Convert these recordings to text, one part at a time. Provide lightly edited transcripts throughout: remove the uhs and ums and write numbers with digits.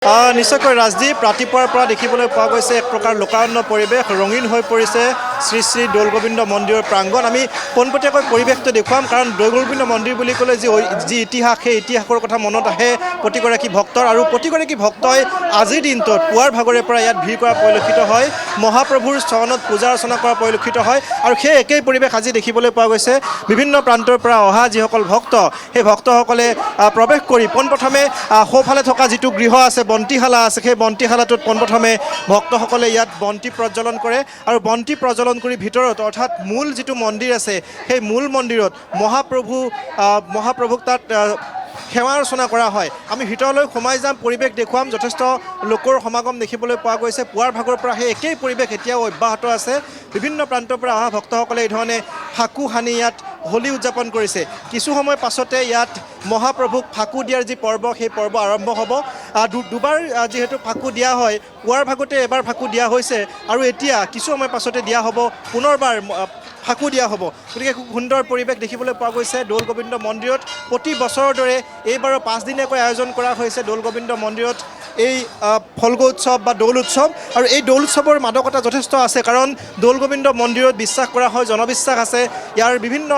নিশ্চয়কৈ ৰাজদীপ ৰাতিপুৱাৰ পৰা দেখিবলৈ পোৱা গৈছে এক প্ৰকাৰ লোকাৰণ্য পৰিৱেশ ৰঙীন হৈ পৰিছে শ্ৰী শ্ৰী দৌল গোবিন্দ মন্দিৰৰ প্ৰাংগণ। আমি পোনপটীয়াকৈ পৰিৱেশটো দেখুৱাম, কাৰণ দৌল গোবিন্দ মন্দিৰ বুলি ক'লে যি ইতিহাস, সেই ইতিহাসৰ কথা মনত আহে প্ৰতিগৰাকী ভক্তৰ, আৰু প্ৰতিগৰাকী ভক্তই আজিৰ দিনটোত পুৱাৰ ভাগৰে পৰা ইয়াত ভিৰ কৰা পৰিলক্ষিত হয়, মহাপ্ৰভুৰ চৰণত পূজা অৰ্চনা কৰা পৰিলক্ষিত হয়। আৰু সেই একেই পৰিৱেশ আজি দেখিবলৈ পোৱা গৈছে। বিভিন্ন প্ৰান্তৰ পৰা অহা যিসকল ভক্ত, সেই ভক্তসকলে প্ৰৱেশ কৰি পোনপ্ৰথমে সোঁফালে থকা যিটো গৃহ আছে, বন্তিশালা আছে, সেই বন্তিশালাটোত পোনপ্ৰথমে ভক্তসকলে ইয়াত বন্তি প্ৰজ্বলন কৰে, আৰু বন্তি প্ৰজ্বলন কৰি ভিতৰত অৰ্থাৎ মূল যিটো মন্দিৰ আছে, সেই মূল মন্দিৰত মহাপ্ৰভুক তাত সেৱা অৰ্চনা কৰা হয়। আমি ভিতৰলৈ সোমাই যাম, পৰিৱেশ দেখুৱাম। যথেষ্ট লোকৰ সমাগম দেখিবলৈ পোৱা গৈছে। পুৱাৰ ভাগৰ পৰা সেই একেই পৰিৱেশ এতিয়াও অব্যাহত আছে। বিভিন্ন প্ৰান্তৰ পৰা অহা ভক্তসকলে এইধৰণে ফাকু সানি ইয়াত হোলী উদযাপন কৰিছে। কিছু সময় পাছতে ইয়াত মহাপ্ৰভুক ফাকু দিয়াৰ যি পৰ্ব, সেই পৰ্ব আৰম্ভ হ'ব। দুবাৰ যিহেতু ফাকু দিয়া হয়, পুৱাৰ ভাগতে এবাৰ ফাকু দিয়া হৈছে, আৰু এতিয়া কিছু সময় পাছতে দিয়া হ'ব, পুনৰবাৰ ফাকু দিয়া হ'ব। গতিকে খুব সুন্দৰ পৰিৱেশ দেখিবলৈ পোৱা গৈছে দৌল গোবিন্দ মন্দিৰত। প্ৰতি বছৰৰ দৰে এইবাৰো 5 দিনীয়াকৈ আয়োজন কৰা হৈছে দৌল গোবিন্দ মন্দিৰত এই ফল্গু উৎসৱ বা দৌল উৎসৱ। আৰু এই দৌল উৎসৱৰ মাদকতা যথেষ্ট আছে, কাৰণ দৌল গোবিন্দ মন্দিৰত বিশ্বাস কৰা হয়, জনবিশ্বাস আছে। ইয়াৰ বিভিন্ন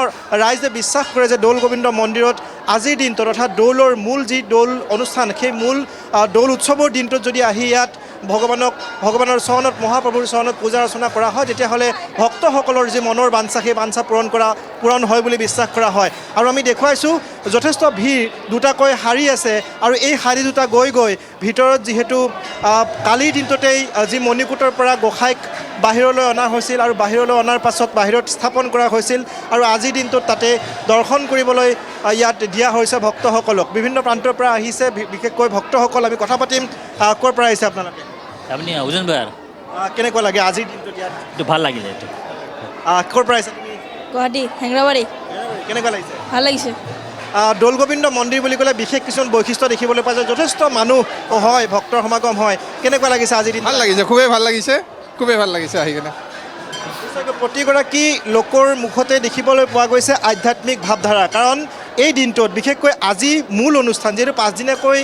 ৰাইজে বিশ্বাস কৰে যে দৌল গোবিন্দ মন্দিৰত আজিৰ দিনটোত অৰ্থাৎ দৌলৰ মূল যি দৌল অনুষ্ঠান, সেই মূল দৌল উৎসৱৰ দিনটোত যদি আহি ইয়াত ভগৱানৰ চৰণত, মহাপ্ৰভুৰ চৰণত পূজা অৰ্চনা কৰা হয়, তেতিয়াহ'লে ভক্তসকলৰ যি মনৰ বাঞ্ছা, সেই বাঞ্ছা পূৰণ হয় বুলি বিশ্বাস কৰা হয়। আৰু আমি দেখুৱাইছোঁ যথেষ্ট ভিৰ, দুটাকৈ শাৰী আছে, আৰু এই শাৰী দুটা গৈ ভিতৰত যিহেতু কালিৰ দিনটোতেই যি মণিকূটৰ পৰা গোসাঁইক বাহিৰলৈ অনা হৈছিল, আৰু বাহিৰলৈ অনাৰ পাছত বাহিৰত স্থাপন কৰা হৈছিল, আৰু আজিৰ দিনটোত তাতে দৰ্শন কৰিবলৈ ইয়াত দিয়া হৈছে ভক্তসকলক। বিভিন্ন প্ৰান্তৰ পৰা আহিছে বিশেষকৈ ভক্তসকল। আমি কথা পাতিম। ক'ৰ পৰা আহিছে আপোনালোকে? আপনি ওজন বেয়াৰ কেনেকুৱা লাগে আজিৰ দিনটোত ইয়াত? এইটো ভাল লাগিলে। এইটো ক'ৰ পৰা আহিছে তুমি? গুৱাহাটী হেংৰাবাৰী। কেনেকুৱা লাগিছে? ভাল লাগিছে। দৌল গোবিন্দ মন্দিৰ বুলি ক'লে বিশেষ কিছুমান বৈশিষ্ট্য দেখিবলৈ পোৱা যায়, যথেষ্ট মানুহ হয়, ভক্তৰ সমাগম হয়। কেনেকুৱা লাগিছে আজিৰ দিন? ভাল লাগিছে, খুবেই ভাল লাগিছে, খুবেই ভাল লাগিছে আহি কিনে। প্ৰতিগৰাকী লোকৰ মুখতে দেখিবলৈ পোৱা গৈছে আধ্যাত্মিক ভাৱধাৰা, কাৰণ এই দিনটোত বিশেষকৈ আজি মূল অনুষ্ঠান, যিহেতু 5 দিনীয়াকৈ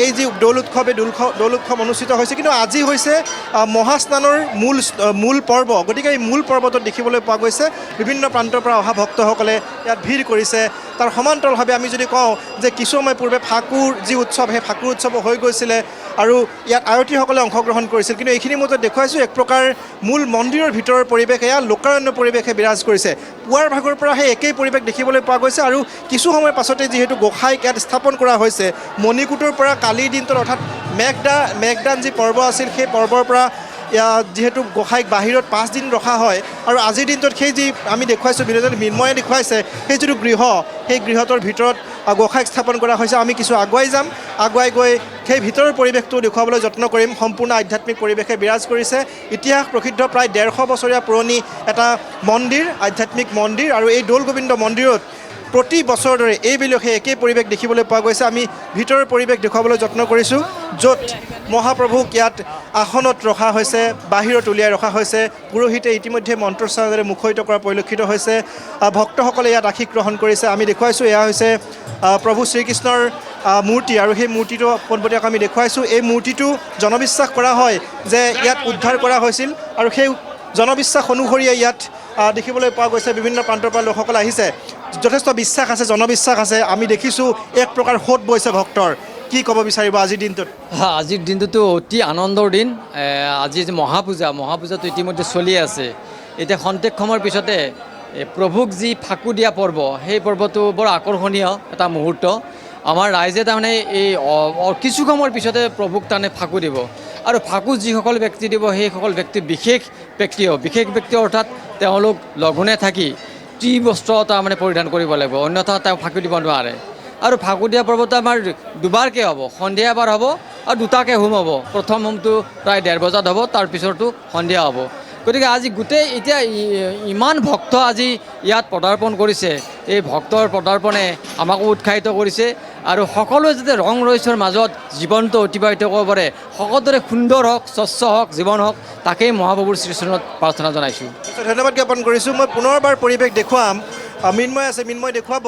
এই যি দৌল উৎসৱ, এই দৌল উৎসৱ অনুষ্ঠিত হৈছে, কিন্তু আজি হৈছে মহাস্নানৰ মূল পৰ্ব। গতিকে এই মূল পৰ্বটোত দেখিবলৈ পোৱা গৈছে বিভিন্ন প্ৰান্তৰ পৰা অহা ভক্তসকলে ইয়াত ভিৰ কৰিছে। তাৰ সমান্তৰালভাৱে আমি যদি কওঁ যে কিছু সময় পূৰ্বে ফাকুৰ যি উৎসৱ, সেই ফাকুৰ উৎসৱো হৈ গৈছিলে, আৰু ইয়াত আয়তীসকলে অংশগ্ৰহণ কৰিছিল। কিন্তু এইখিনি মতে দেখুৱাইছোঁ এক প্ৰকাৰ মূল মন্দিৰৰ ভিতৰৰ পৰিৱেশ, এয়া লোকাৰণ্য পৰিৱেশে বিৰাজ কৰিছে। পুৱাৰ ভাগৰ পৰা সেই একেই পৰিৱেশ দেখিবলৈ পোৱা গৈছে, আৰু কিছু সময়ৰ পাছতে যিহেতু গোসাঁইক ইয়াত স্থাপন কৰা হৈছে, মণিকূটৰ পৰা কালিৰ দিনটোত অৰ্থাৎ মেঘদান যি পৰ্ব আছিল, সেই পৰ্বৰ পৰা যিহেতু গোসাঁইক বাহিৰত 5 দিন ৰখা হয়, আৰু আজিৰ দিনটোত সেই যি আমি দেখুৱাইছোঁ, বিনোদন মৃন্ময়ে দেখুৱাইছে, সেই যিটো গৃহ, সেই গৃহটোৰ ভিতৰত গোসাঁইক স্থাপন কৰা হৈছে। আমি কিছু আগুৱাই যাম, আগুৱাই গৈ সেই ভিতৰৰ পৰিৱেশটো দেখুৱাবলৈ যত্ন কৰিম। সম্পূৰ্ণ আধ্যাত্মিক পৰিৱেশে বিৰাজ কৰিছে। ইতিহাস প্ৰসিদ্ধ প্ৰায় 150 বছৰীয়া পুৰণি এটা মন্দিৰ, আধ্যাত্মিক মন্দিৰ, আৰু এই দৌল গোবিন্দ মন্দিৰত প্ৰতি বছৰৰ দৰে এইবিলাক সেই একেই পৰিৱেশ দেখিবলৈ পোৱা গৈছে। আমি ভিতৰৰ পৰিৱেশ দেখুৱাবলৈ যত্ন কৰিছোঁ, য'ত মহাপ্ৰভুক ইয়াত আসনত ৰখা হৈছে, বাহিৰত উলিয়াই ৰখা হৈছে। পুৰোহিতে ইতিমধ্যে মন্ত্ৰোচ্চাৰণেৰে মুখৰিত কৰা পৰিলক্ষিত হৈছে। ভক্তসকলে ইয়াত আশীষ গ্ৰহণ কৰিছে। আমি দেখুৱাইছোঁ এয়া হৈছে প্ৰভু শ্ৰীকৃষ্ণৰ মূৰ্তি, আৰু সেই মূৰ্তিটো পোনপটীয়াকৈ আমি দেখুৱাইছোঁ। এই মূৰ্তিটো জনবিশ্বাস কৰা হয় যে ইয়াত উদ্ধাৰ কৰা হৈছিল, আৰু সেই জনবিশ্বাস অনুসৰিয়ে ইয়াত দেখিবলৈ পোৱা গৈছে বিভিন্ন প্ৰান্তৰ পৰা লোকসকল আহিছে। যথেষ্ট বিশ্বাস আছে, জনবিশ্বাস আছে। আমি দেখিছোঁ এক প্ৰকাৰ সোঁত বৈছে ভক্তৰ। কি ক'ব বিচাৰিব আজিৰ দিনটোত? আজিৰ দিনটোতো অতি আনন্দৰ দিন। আজি মহাপূজাটো ইতিমধ্যে চলি আছে। এতিয়া খন্তেক সময়ৰ পিছতে প্ৰভুক যি ফাকু দিয়া পৰ্ব, সেই পৰ্বটো বৰ আকৰ্ষণীয় এটা মুহূৰ্ত। আমাৰ ৰাইজে তাৰমানে এই কিছু সময়ৰ পিছতে প্ৰভুক তাৰমানে ফাকু দিব, আৰু ফাকু যিসকল ব্যক্তি দিব, সেইসকল ব্যক্তি বিশেষ ব্যক্তি অৰ্থাৎ তেওঁলোক লঘোণে থাকি বস্ত্ৰ তাৰমানে পৰিধান কৰিব লাগিব, অন্যথা তেওঁ ফাকু দিব নোৱাৰে। আৰু ফাকু দিয়া পৰ্বটো আমাৰ দুবাৰকৈ হ'ব, সন্ধিয়া এবাৰ হ'ব আৰু দুটাকৈ হোম হ'ব। প্ৰথম হোমটো প্ৰায় 1:30 বজাত হ'ব, তাৰপিছতো সন্ধিয়া হ'ব। গতিকে আজি গোটেই এতিয়া ইমান ভক্ত আজি ইয়াত পদাৰ্পণ কৰিছে। এই ভক্তৰ পদাৰ্পণে আমাকো উৎসাহিত কৰিছে, আৰু সকলোৱে যাতে ৰং ৰহস্যৰ মাজত জীৱনটো অতিবাহিত কৰিব পাৰে, সকলোৰে সুন্দৰ হওক, স্বচ্ছ হওক, জীৱন হওক, তাকেই মহাপ্ৰভুৰ শ্ৰীচৰণত প্ৰাৰ্থনা জনাইছোঁ। ধন্যবাদ জ্ঞাপন কৰিছোঁ। মই পুনৰবাৰ পৰিৱেশ দেখুৱাম। মৃন্ময় আছে, মৃন্ময় দেখুৱাব।